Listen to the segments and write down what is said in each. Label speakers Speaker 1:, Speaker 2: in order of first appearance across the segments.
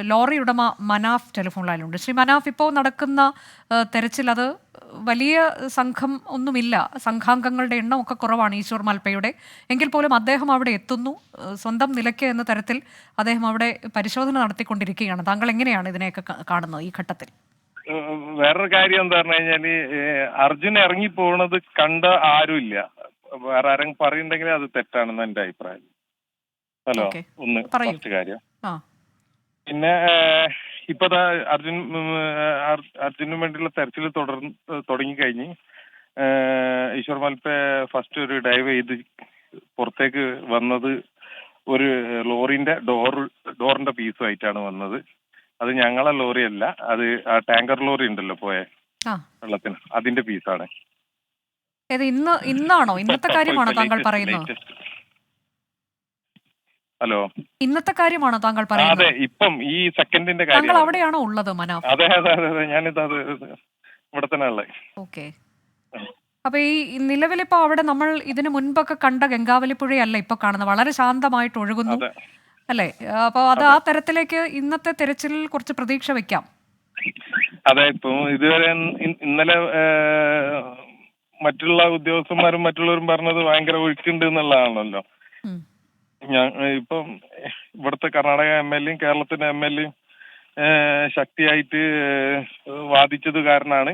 Speaker 1: Lorry ഉടമ Manaf telephone ലൈനിലുണ്ട്. Shri Manaf, ഇപ്പോൾ നടക്കുന്ന തെരച്ചിൽ അത് വലിയ സംഘം ഒന്നുമില്ല, സംഘാംഗങ്ങളുടെ എണ്ണം ഒക്കെ കുറവാണ് ഈശ്വർ മൽപ്പയുടെ. എങ്കിൽ പോലും അദ്ദേഹം അവിടെ എത്തുന്നു, സ്വന്തം നിലയ്ക്ക് എന്ന തരത്തിൽ അദ്ദേഹം അവിടെ പരിശോധന നടത്തിക്കൊണ്ടിരിക്കുകയാണ്. താങ്കൾ എങ്ങനെയാണ് ഇതിനെയൊക്കെ കാണുന്നത് ഈ ഘട്ടത്തിൽ?
Speaker 2: വേറൊരു കാര്യം എന്താ പറഞ്ഞു കഴിഞ്ഞാല്, അർജുൻ ഇറങ്ങി പോണത് കണ്ട ആരുമില്ല. വേറെ ആരെങ്കിലും പറയുന്നുണ്ടെങ്കിൽ അത് തെറ്റാണെന്ന് എന്റെ അഭിപ്രായം. ഹലോ, ഒന്ന് ഫസ്റ്റ് കാര്യം. പിന്നെ ഇപ്പൊ അർജുനു വേണ്ടിയുള്ള തെരച്ചിൽ തുടങ്ങിക്കഴിഞ്ഞ് ഈശ്വർ മൽപ്പ ഫസ്റ്റ് ഒരു ഡൈവ് ചെയ്ത് പുറത്തേക്ക് വന്നത് ഒരു ലോറിന്റെ ഡോറിന്റെ പീസുമായിട്ടാണ് വന്നത്. അത് ഞങ്ങളെ ലോറിയല്ല, അത് ആ ടാങ്കർ ലോറി ഉണ്ടല്ലോ പോയെ വെള്ളത്തിന്, അതിന്റെ പീസാണ്.
Speaker 1: ഇന്നാണോ, ഇന്നത്തെ കാര്യമാണോ താങ്കൾ പറയുന്നത്?
Speaker 2: ഹലോ,
Speaker 1: ഇന്നത്തെ കാര്യമാണോ താങ്കൾ പറയുന്നത്?
Speaker 2: അതെ, ഇപ്പം ഈ സെക്കൻഡിന്റെ കാര്യം.
Speaker 1: താങ്കൾ അവിടെയാണോ ഉള്ളത് മനാഫ്?
Speaker 2: അതെ അതെ അതെ, ഞാനിത് ഇവിടെ തന്നെ ഉള്ളത്.
Speaker 1: ഓക്കെ. അപ്പൊ ഈ നിലവിലിപ്പോ അവിടെ നമ്മൾ ഇതിനു മുൻപൊക്കെ കണ്ട ഗംഗാവലിപ്പുഴയല്ല ഇപ്പൊ കാണുന്നത്, വളരെ ശാന്തമായിട്ട് ഒഴുകുന്നു അല്ലേ? അപ്പൊ അത് ആ തരത്തിലേക്ക് ഇന്നത്തെ തെരച്ചിലിൽ കുറച്ച് പ്രതീക്ഷ വെക്കാം.
Speaker 2: അതെ, ഇപ്പൊ ഇതുവരെ ഇന്നലെ മറ്റുള്ള ഉദ്യോഗസ്ഥന്മാരും മറ്റുള്ളവരും പറഞ്ഞത് ഭയങ്കര ഒഴുക്കുണ്ട് എന്നുള്ളതാണല്ലോ. ഇപ്പം ഇവിടുത്തെ കർണാടക MLA യും കേരളത്തിന്റെ MLA യും ശക്തിയായിട്ട് വാദിച്ചത് കാരണമാണ്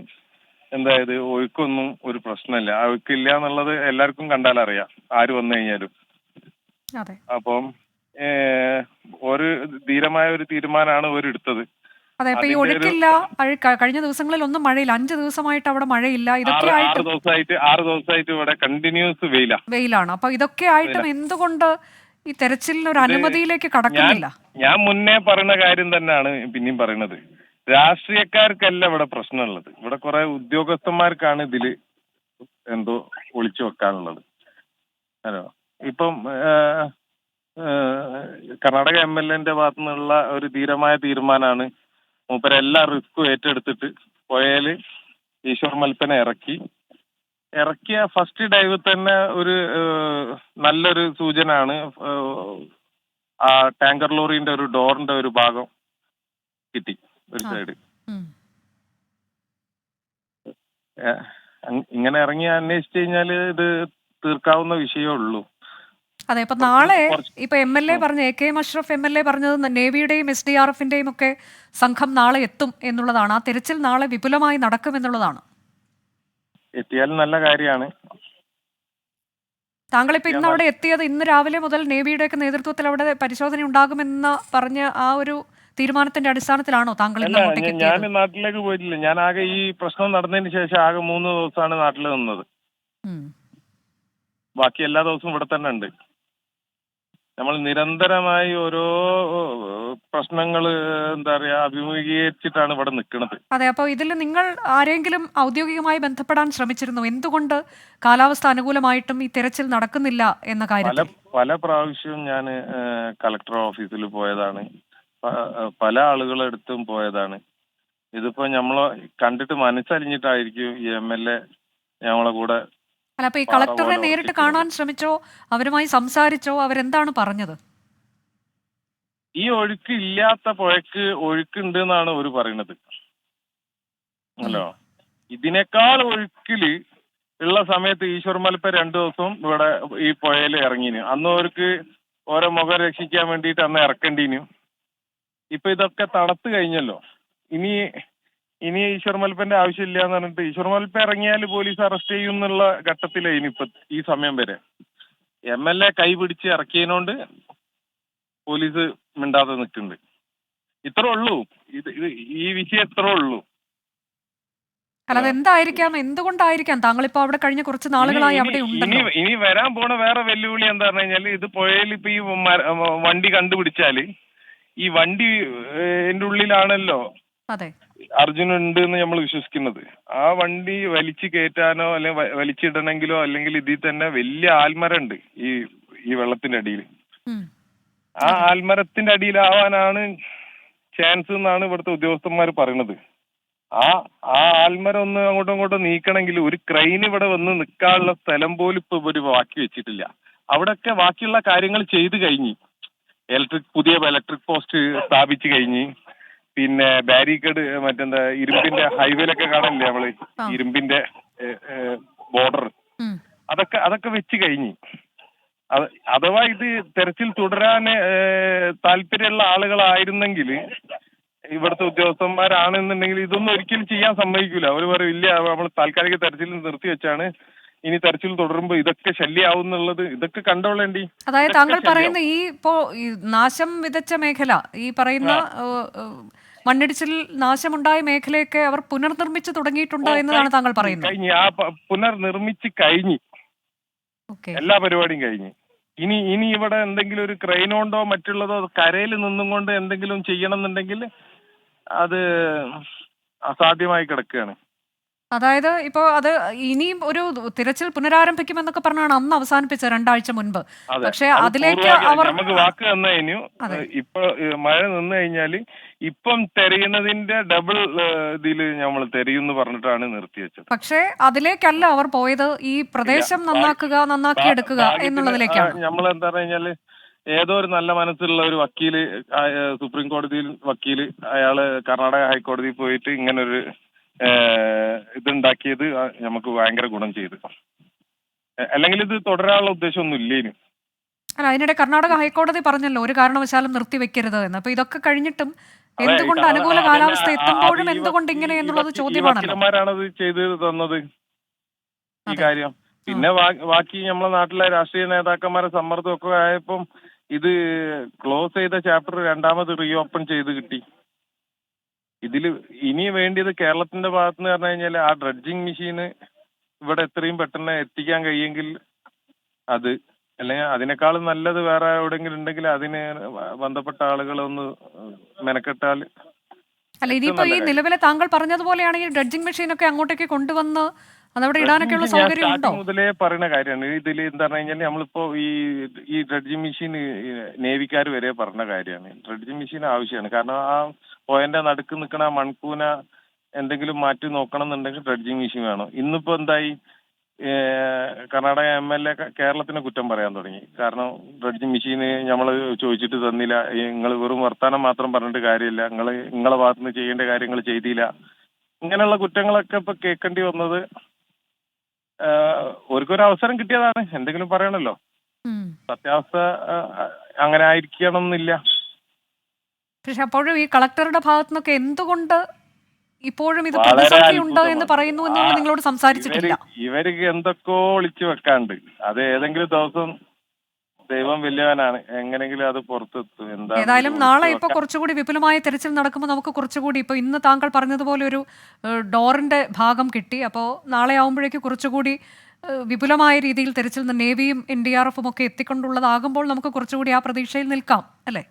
Speaker 2: എന്തായത് ഒഴുക്കൊന്നും ഒരു പ്രശ്നമില്ല. ആ ഒഴുക്കില്ല എന്നുള്ളത് എല്ലാവർക്കും കണ്ടാലറിയാം, ആര് വന്നു കഴിഞ്ഞാലും. അപ്പം ഒരു ധീരമായ ഒരു തീരുമാനമാണ് അവരെടുത്തത്.
Speaker 1: അതെ, ഇപ്പൊ ഈ ഒഴുക്കില്ല, കഴിഞ്ഞ ദിവസങ്ങളിൽ ഒന്നും മഴയില്ല, 5 ദിവസമായിട്ട് അവിടെ മഴയില്ല. ഇതൊക്കെ
Speaker 2: 6 ദിവസമായിട്ട് ഇവിടെ കണ്ടിന്യൂസ് വെയിലാണ്.
Speaker 1: അപ്പൊ ഇതൊക്കെ ആയിട്ടും എന്തുകൊണ്ട് ഈ തെരച്ചിലിന് ഒരു അനുമതിയിലേക്ക് കടക്കുന്നില്ല?
Speaker 2: ഞാൻ മുന്നേ പറയുന്ന കാര്യം തന്നെയാണ് പിന്നെയും പറയുന്നത്. രാഷ്ട്രീയക്കാർക്കല്ല ഇവിടെ പ്രശ്നമുള്ളത്, ഇവിടെ കുറെ ഉദ്യോഗസ്ഥന്മാർക്കാണ് ഇതില് എന്തോ ഒളിച്ചു വെക്കാനുള്ളത്. ഹലോ, ഇപ്പം കർണാടക MLA ന്റെ ഭാഗത്തു നിന്നുള്ള ഒരു ധീരമായ തീരുമാനമാണ്. മൂപ്പരെല്ലാ റിസ്കും ഏറ്റെടുത്തിട്ട് പുഴയില് ഈശ്വർ മൽപ്പനെ ഇറക്കിയ ഫസ്റ്റ് ഡൈവ് തന്നെ ഒരു നല്ലൊരു സൂചനയാണ്. ആ ടാങ്കർ ലോറിന്റെ ഒരു ഡോറിന്റെ ഒരു ഭാഗം കിട്ടി, ഒരു സൈഡ്. ഇങ്ങനെ ഇറങ്ങി അന്വേഷിച്ചു കഴിഞ്ഞാല് ഇത് തീർക്കാവുന്ന വിഷയമേ ഉള്ളൂ.
Speaker 1: അതെ, ഇപ്പൊ നാളെ ഇപ്പൊ MLA പറഞ്ഞ AK അഷ്റഫ് MLA പറഞ്ഞത് നേവിയുടെയും SDRFന്റെയും ഒക്കെ സംഘം നാളെ എത്തും എന്നുള്ളതാണ്. ആ തെരച്ചിൽ നാളെ വിപുലമായി നടക്കും എന്നുള്ളതാണ്.
Speaker 2: എത്തിയാലും നല്ല കാര്യമാണ്.
Speaker 1: താങ്കളിപ്പോ ഇന്ന് അവിടെ എത്തിയത്, ഇന്ന് രാവിലെ മുതൽ നേവിയുടെ ഒക്കെ നേതൃത്വത്തിൽ അവിടെ പരിശോധന ഉണ്ടാകുമെന്ന് പറഞ്ഞ ആ ഒരു തീരുമാനത്തിന്റെ അടിസ്ഥാനത്തിലാണോ താങ്കൾ ഇന്ന് അങ്ങോട്ടേക്ക് എത്തിയത്?
Speaker 2: ഞാൻ നാട്ടിലേക്ക് പോയിട്ടില്ല. ഞാൻ ആകെ ഈ പ്രശ്നം നടന്നതിന് ശേഷം ആകെ 3 ദിവസമാണ് നാട്ടിൽ നിന്നത്. ബാക്കി എല്ലാ ദിവസവും ഇവിടെ തന്നെ ഉണ്ട്. നമ്മൾ നിരന്തരമായി ഓരോ പ്രശ്നങ്ങൾ എന്താ പറയാ അഭിമുഖീകരിച്ചിട്ടാണ് ഇവിടെ നിൽക്കുന്നത്.
Speaker 1: അതെ, അപ്പോൾ ഇതിൽ നിങ്ങൾ ആരെങ്കിലും ഔദ്യോഗികമായി ബന്ധപ്പെടാൻ ശ്രമിച്ചിരുന്നു? എന്തുകൊണ്ട് കാലാവസ്ഥ അനുകൂലമായിട്ടും ഈ തെരച്ചിൽ നടക്കുന്നില്ല എന്ന കാര്യത്തിൽ?
Speaker 2: പല പ്രാവശ്യവും ഞാൻ കളക്ടർ ഓഫീസിൽ പോയതാണ്, പല ആളുകളെടുത്തും പോയതാണ്. ഇതിപ്പോ നമ്മളെ കണ്ടിട്ട് മനസ്സലിഞ്ഞിട്ടായിരിക്കും ഈ MLA ഞങ്ങളെ കൂടെ.
Speaker 1: അല്ല, അപ്പൊ ഈ കളക്ടറെ നേരിട്ട് കാണാൻ ശ്രമിച്ചോ? അവരുമായി സംസാരിച്ചോ? അവരെന്താണ് പറഞ്ഞത്?
Speaker 2: ഈ ഒഴുക്ക് ഇല്ലാത്ത പുഴയ്ക്ക് ഒഴുക്കുണ്ട് എന്നാണ് അവർ പറയുന്നത്. ഹലോ, ഇതിനേക്കാൾ ഒഴുക്കില് ഉള്ള സമയത്ത് ഈശ്വർ മൽപ്പ 2 ദിവസം ഇവിടെ ഈ പുഴയിൽ ഇറങ്ങിന്. അന്ന് അവർക്ക് ഓരോ മുഖം രക്ഷിക്കാൻ വേണ്ടിയിട്ട് അന്ന് ഇറക്കേണ്ടിനു. ഇപ്പൊ ഇതൊക്കെ തണുത്ത് കഴിഞ്ഞല്ലോ. ഇനി ഈശ്വർ മൽപ്പന്റെ ആവശ്യമില്ല എന്ന് പറഞ്ഞിട്ട് ഈശ്വർ മൽപ്പ ഇറങ്ങിയാൽ പോലീസ് അറസ്റ്റ് ചെയ്യും എന്നുള്ള ഘട്ടത്തിലായി ഇപ്പൊ ഈ സമയം വരെ. MLA കൈ പിടിച്ച് ഇറക്കിയതിനോണ്ട് പോലീസ് മിണ്ടാതെ നിൽക്കുന്നുണ്ട്. ഇത്രേ ഉള്ളൂ, ഈ വിഷയം ഇത്രേ ഉള്ളൂ.
Speaker 1: അല്ലാതെ എന്തായിരിക്കാം, എന്തുകൊണ്ടായിരിക്കാം താങ്കളിപ്പോ അവിടെ കഴിഞ്ഞ കുറച്ച് നാളുകളായി അവിടെ ഉണ്ടല്ലോ?
Speaker 2: ഇനി വരാൻ പോണ വേറെ വെല്ലുവിളി എന്താ പറഞ്ഞു കഴിഞ്ഞാല്, ഇത് പുഴയിൽ ഇപ്പൊ ഈ വണ്ടി കണ്ടുപിടിച്ചാല് ഈ വണ്ടി എന്റെ ഉള്ളിലാണല്ലോ അർജുൻ ഉണ്ട് എന്ന് നമ്മൾ വിശ്വസിക്കുന്നത്. ആ വണ്ടി വലിച്ചു കയറ്റാനോ അല്ലെങ്കിൽ വലിച്ചിടണമെങ്കിലോ അല്ലെങ്കിൽ ഇതിൽ തന്നെ വലിയ ആൽമരം ഉണ്ട് ഈ വെള്ളത്തിന്റെ അടിയിൽ. ആ ആൽമരത്തിന്റെ അടിയിലാവാനാണ് ചാൻസ് എന്നാണ് ഇവിടുത്തെ ഉദ്യോഗസ്ഥന്മാർ പറയുന്നത്. ആ ആൽമരം ഒന്ന് അങ്ങോട്ടും ഇങ്ങോട്ടും നീക്കണമെങ്കിൽ ഒരു ക്രെയിൻ ഇവിടെ വന്ന് നിൽക്കാനുള്ള സ്ഥലം പോലും ഇപ്പൊ ഇവര് ബാക്കി വെച്ചിട്ടില്ല. അവിടെയൊക്കെ ബാക്കിയുള്ള കാര്യങ്ങൾ ചെയ്തു കഴിഞ്ഞു. പുതിയ ഇലക്ട്രിക് പോസ്റ്റ് സ്ഥാപിച്ചു കഴിഞ്ഞ്, പിന്നെ ബാരിക്കേഡ് മറ്റെന്താ ഇരുമ്പിന്റെ ഹൈവേയിലൊക്കെ കാണില്ലേ നമ്മള്,
Speaker 1: ആ.
Speaker 2: ഇരുമ്പിന്റെ ബോർഡർ,
Speaker 1: ഉം.
Speaker 2: അതൊക്കെ വെച്ച് കഴിഞ്ഞ്. അഥവാ ഇത് തെരച്ചിൽ തുടരാൻ താല്പര്യമുള്ള ആളുകളായിരുന്നെങ്കിൽ, ഇവിടുത്തെ ഉദ്യോഗസ്ഥന്മാരാണെന്നുണ്ടെങ്കിൽ ഇതൊന്നും ഒരിക്കലും ചെയ്യാൻ സമ്മതിക്കൂല. അവർ പറയും ഇല്ല, നമ്മൾ താൽക്കാലിക തെരച്ചിൽ നിർത്തി വെച്ചാണ്, ഇനി തെരച്ചിൽ തുടരുമ്പോ ഇതൊക്കെ ശല്യാവും എന്നുള്ളത് ഇതൊക്കെ കണ്ടോളേണ്ടി.
Speaker 1: അതായത് താങ്കൾ പറയുന്ന ഈ നാശം വിതച്ച മേഖല, ഈ പറയുന്ന മണ്ണിടിച്ചിൽ നാശമുണ്ടായ മേഖലയൊക്കെ അവർ പുനർനിർമ്മിച്ചു തുടങ്ങിയിട്ടുണ്ട് എന്നതാണ് താങ്കൾ പറയുന്നത്.
Speaker 2: കഴിഞ്ഞ് പുനർനിർമ്മിച്ച് കഴിഞ്ഞ് എല്ലാ പരിപാടിയും കഴിഞ്ഞ്. ഇനി ഇവിടെ എന്തെങ്കിലും ഒരു ക്രെയിൻ കൊണ്ടോ മറ്റുള്ളതോ കരയിൽ നിന്നും കൊണ്ട് എന്തെങ്കിലും ചെയ്യണം എന്നുണ്ടെങ്കിൽ അത് അസാധ്യമായി കിടക്കുകയാണ്.
Speaker 1: അതായത് ഇപ്പോ അത് ഇനിയും ഒരു തിരച്ചിൽ പുനരാരംഭിക്കുമെന്നൊക്കെ പറഞ്ഞാണ് അന്ന് അവസാനിപ്പിച്ചത് 2 ആഴ്ച മുൻപ്. പക്ഷെ അതിലേക്ക് അവർ
Speaker 2: നമുക്ക് വാക്ക് തന്നതിനു ഇപ്പൊ മഴ നിന്ന് കഴിഞ്ഞാല് ഇപ്പം തെരയുന്നതിന്റെ ഡബിൾ ഇതില് നമ്മൾ തെരയുന്ന് പറഞ്ഞിട്ടാണ് നിർത്തിവെച്ചത്.
Speaker 1: പക്ഷേ അതിലേക്കല്ല അവർ പോയത്, ഈ പ്രദേശം നന്നാക്കിയെടുക്കുക എന്നുള്ളതിലേക്കാണ്.
Speaker 2: നമ്മൾ എന്താ കഴിഞ്ഞാല് ഏതോ ഒരു നല്ല മനസ്സുള്ള ഒരു വക്കീല്, സുപ്രീം കോടതിയിൽ വക്കീല്, അയാള് കർണാടക ഹൈക്കോടതിയിൽ പോയിട്ട് ഇങ്ങനൊരു ഇതുണ്ടാക്കിയത് നമുക്ക് ഭയങ്കര ഗുണം ചെയ്തു. അല്ലെങ്കിൽ ഇത് തുടരാനുള്ള ഉദ്ദേശമൊന്നും ഇല്ലേനു.
Speaker 1: അല്ല, അതിനിടെ കർണാടക ഹൈക്കോടതി പറഞ്ഞല്ലോ ഒരു കാരണവശാലും നിർത്തിവെക്കരുത് എന്ന്. അപ്പൊ ഇതൊക്കെ കഴിഞ്ഞിട്ടും എന്തുകൊണ്ട് അനുകൂല കാലാവസ്ഥ എത്തുമ്പോഴും എന്തുകൊണ്ട് ഇങ്ങനെ എന്നുള്ളത് ചോദ്യമാണല്ലോ.
Speaker 2: വക്കീലന്മാരാണത് ചെയ്ത് തന്നത് ഈ കാര്യം. പിന്നെ ബാക്കി നമ്മളെ നാട്ടിലെ രാഷ്ട്രീയ നേതാക്കന്മാരെ സമ്മർദ്ദമൊക്കെ ആയപ്പം ഇത് ക്ലോസ് ചെയ്ത ചാപ്റ്റർ രണ്ടാമത് റീ ഓപ്പൺ ചെയ്ത് കിട്ടി. ഇതില് ഇനി വേണ്ടിയത് കേരളത്തിന്റെ ഭാഗത്ത് നിന്ന് പറഞ്ഞു കഴിഞ്ഞാൽ ആ ഡ്രഡ്ജിങ് മെഷീന് ഇവിടെ എത്രയും പെട്ടെന്ന് എത്തിക്കാൻ കഴിയുമെങ്കിൽ അത്, അല്ലെങ്കിൽ അതിനേക്കാളും നല്ലത് വേറെ എവിടെയെങ്കിലും ഉണ്ടെങ്കിൽ അതിന് ബന്ധപ്പെട്ട ആളുകളൊന്ന് മെനക്കെട്ടാൽ.
Speaker 1: അല്ല, ഇനിയിപ്പോ ഈ നിലവിലെ താങ്കൾ പറഞ്ഞതുപോലെയാണെങ്കിൽ ഡ്രഡ്ജിങ് മെഷീൻ ഒക്കെ അങ്ങോട്ടേക്ക് കൊണ്ടുവന്ന് അതവിടെ ഇടാനൊക്കെയുള്ള സൗകര്യം ഉണ്ടോ?
Speaker 2: മുതലേ പറയുന്ന കാര്യമാണ്. ഇതിൽ എന്താ പറഞ്ഞു കഴിഞ്ഞാൽ നമ്മളിപ്പോ ഈ ഡ്രഡ്ജിങ് മെഷീൻ നേവിക്കാർ വരെ പറഞ്ഞ കാര്യമാണ്. ഡ്രഡ്ജിങ് മെഷീൻ ആവശ്യമാണ്. കാരണം ആ പോയിന്റ് നടുക്ക് നിൽക്കണ മൺകൂന എന്തെങ്കിലും മാറ്റി നോക്കണം എന്നുണ്ടെങ്കിൽ ഡ്രഡ്ജിങ് മെഷീൻ വേണം. ഇന്നിപ്പോ എന്തായി, കർണാടക MLA കേരളത്തിനെ കുറ്റം പറയാൻ തുടങ്ങി. കാരണം ഡ്രഡ്ജിങ് മെഷീന് നമ്മൾ ചോദിച്ചിട്ട് തന്നില്ല, നിങ്ങൾ വെറും വർത്താനം മാത്രം പറഞ്ഞിട്ട് കാര്യമില്ല, നിങ്ങളെ ഭാഗത്തുനിന്ന് ചെയ്യേണ്ട കാര്യങ്ങൾ ചെയ്തില്ല. ഇങ്ങനെയുള്ള കുറ്റങ്ങളൊക്കെ ഇപ്പൊ കേൾക്കേണ്ടി വന്നത് ഓർക്കൊരു അവസരം കിട്ടിയതാണ്. എന്തെങ്കിലും പറയണല്ലോ. സത്യാവസ്ഥ അങ്ങനെ ആയിരിക്കണം എന്നില്ല.
Speaker 1: പക്ഷെ അപ്പോഴും ഈ കളക്ടറുടെ ഭാഗത്തു നിന്നൊക്കെ എന്തുകൊണ്ട് ഇപ്പോഴും ഇത് പ്രതിസന്ധി ഉണ്ട് എന്ന് പറയുന്നു എന്നുള്ളത് നിങ്ങളോട് സംസാരിച്ചിട്ടില്ല.
Speaker 2: ഇവർക്ക് എന്തൊക്കെയോ ഒളിച്ചു വെക്കാണ്ട്. അത് ഏതെങ്കിലും ദിവസം ദൈവം വലിയവനാണ്, എങ്ങനെങ്കിലും അത് പുറത്തെത്തും.
Speaker 1: ഏതായാലും നാളെ ഇപ്പൊ കുറച്ചുകൂടി വിപുലമായ തെരച്ചിൽ നടക്കുമ്പോൾ നമുക്ക് കുറച്ചുകൂടി, ഇപ്പൊ ഇന്ന് താങ്കൾ പറഞ്ഞതുപോലെ ഒരു ഡോറിന്റെ ഭാഗം കിട്ടി. അപ്പോൾ നാളെ ആവുമ്പോഴേക്ക് കുറച്ചുകൂടി വിപുലമായ രീതിയിൽ തെരച്ചിൽ നേവിയും NDRF ഒക്കെ എത്തിക്കൊണ്ടുള്ളതാകുമ്പോൾ നമുക്ക് കുറച്ചുകൂടി ആ പ്രതീക്ഷയിൽ നിൽക്കാം അല്ലേ?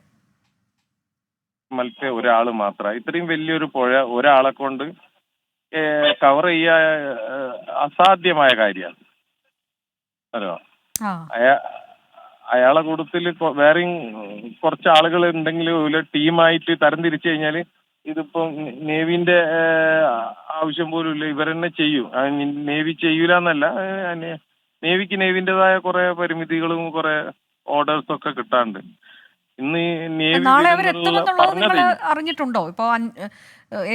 Speaker 2: ഒരാള് മാത്രം ഇത്രയും വലിയൊരു പുഴ ഒരാളെ കൊണ്ട് കവർ ചെയ്യാ അസാധ്യമായ കാര്യമാണ്. ഹലോ, അയാളെ കൂട്ടത്തിൽ വേറെയും കുറച്ച് ആളുകൾ ഉണ്ടെങ്കിൽ ടീമായിട്ട് തരംതിരിച്ചു കഴിഞ്ഞാൽ ഇതിപ്പോ നേവിന്റെ ആവശ്യം പോലും ഇല്ല, ഇവരെന്നെ ചെയ്യും. നേവി ചെയ്യൂല എന്നല്ല, നേവിക്ക് നേവിൻ്റെതായ കുറെ പരിമിതികളും കുറെ ഓർഡേഴ്സും ഒക്കെ കിട്ടാണ്ട്. ഇന്ന്
Speaker 1: നാളെ അവർ എത്തുമെന്നുള്ളത് നിങ്ങൾ അറിഞ്ഞിട്ടുണ്ടോ? ഇപ്പോ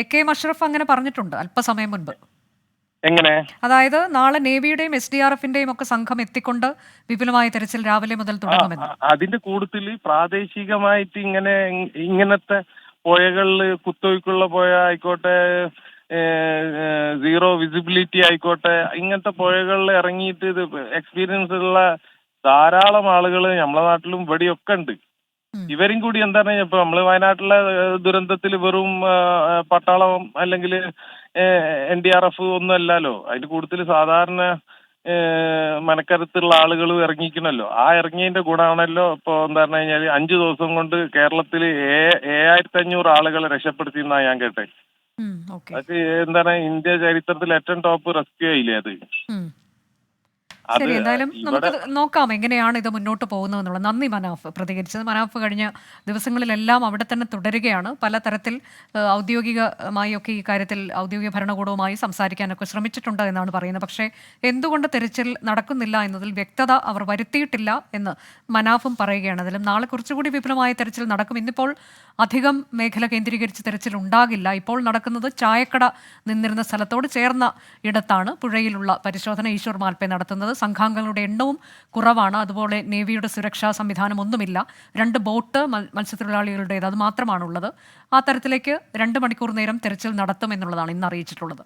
Speaker 1: AK അഷ്റഫ് അങ്ങനെ പറഞ്ഞിട്ടുണ്ട് അല്പസമയം മുൻപ്.
Speaker 2: എങ്ങനെ?
Speaker 1: അതായത് നാളെ നേവിയുടെയും SDRFന്റെയും ഒക്കെ സംഘം എത്തിക്കൊണ്ട് വിപുലമായ തെരച്ചിൽ രാവിലെ മുതൽ തുടങ്ങുമെന്ന്.
Speaker 2: അതിന്റെ കൂടുതൽ പ്രാദേശികമായിട്ട് ഇങ്ങനത്തെ പുഴകളിൽ കുത്തൊഴുക്കുള്ള പുഴ ആയിക്കോട്ടെ, സീറോ വിസിബിലിറ്റി ആയിക്കോട്ടെ, ഇങ്ങനത്തെ പുഴകളിൽ ഇറങ്ങിയിട്ട് ഇത് എക്സ്പീരിയൻസ് ഉള്ള ധാരാളം ആളുകൾ നമ്മളെ നാട്ടിലും ഇവിടെയൊക്കെ ഉണ്ട്. ഇവരും കൂടി എന്താണ്, ഇപ്പൊ നമ്മള് വയനാട്ടിലെ ദുരന്തത്തിൽ വെറും പട്ടാളം അല്ലെങ്കിൽ NDRF ഒന്നും അല്ലല്ലോ. അതിന്റെ കൂടുതൽ സാധാരണ മനക്കരുത്തുള്ള ആളുകൾ ഇറങ്ങിക്കണല്ലോ. ആ ഇറങ്ങിയതിന്റെ ഗുണമാണല്ലോ ഇപ്പൊ എന്താ പറഞ്ഞു കഴിഞ്ഞാൽ 5 ദിവസം കൊണ്ട് കേരളത്തിൽ 7500 ആളുകളെ രക്ഷപ്പെടുത്തിയെന്നാ ഞാൻ കേട്ടെ. അത് എന്താണ് ഇന്ത്യ ചരിത്രത്തിൽ ഏറ്റവും ടോപ്പ് റെസ്ക്യൂ ആയില്ലേ അത്. അത്
Speaker 1: ശരി, എന്തായാലും
Speaker 2: ഇവിടെ
Speaker 1: നമുക്ക് നോക്കാം എങ്ങനെയാണ് ഇത് മുന്നോട്ട് പോകുന്നതെന്നുള്ളത്. നന്ദി മനാഫ് പ്രതികരിച്ചത്. മനാഫ് കഴിഞ്ഞ ദിവസങ്ങളിലെല്ലാം അവിടെ തന്നെ തുടരുകയാണ്. പലതരത്തിൽ ഔദ്യോഗികമായി ഒക്കെ ഈ കാര്യത്തിൽ ഔദ്യോഗിക ഭരണകൂടവുമായി സംസാരിക്കാനൊക്കെ ശ്രമിച്ചിട്ടുണ്ട് എന്നാണ് പറയുന്നത്. പക്ഷേ എന്തുകൊണ്ട് തെരച്ചിൽ നടക്കുന്നില്ല എന്നതിൽ വ്യക്തത അവർ വരുത്തിയിട്ടില്ല എന്ന് മനാഫും പറയുകയാണ്. അതിലും നാളെ കുറച്ചുകൂടി വിപുലമായ തെരച്ചിൽ നടക്കും. ഇന്നിപ്പോൾ അധികം മേഖല കേന്ദ്രീകരിച്ച് തെരച്ചിൽ ഉണ്ടാകില്ല. ഇപ്പോൾ നടക്കുന്നത് ചായക്കട നിന്നിരുന്ന സ്ഥലത്തോട് ചേർന്ന ഇടത്താണ് പുഴയിലുള്ള പരിശോധന ഈശ്വർ മാൽപ്പെ നടത്തുന്നത്. സംഘാംഗങ്ങളുടെ എണ്ണവും കുറവാണ്. അതുപോലെ നേവിയുടെ സുരക്ഷാ സംവിധാനം ഒന്നുമില്ല. 2 ബോട്ട് മത്സ്യത്തൊഴിലാളികളുടേത് അത് മാത്രമാണുള്ളത്. ആ തരത്തിലേക്ക് 2 മണിക്കൂർ നേരം തെരച്ചിൽ നടത്തും എന്നുള്ളതാണ് ഇന്ന് അറിയിച്ചിട്ടുള്ളത്.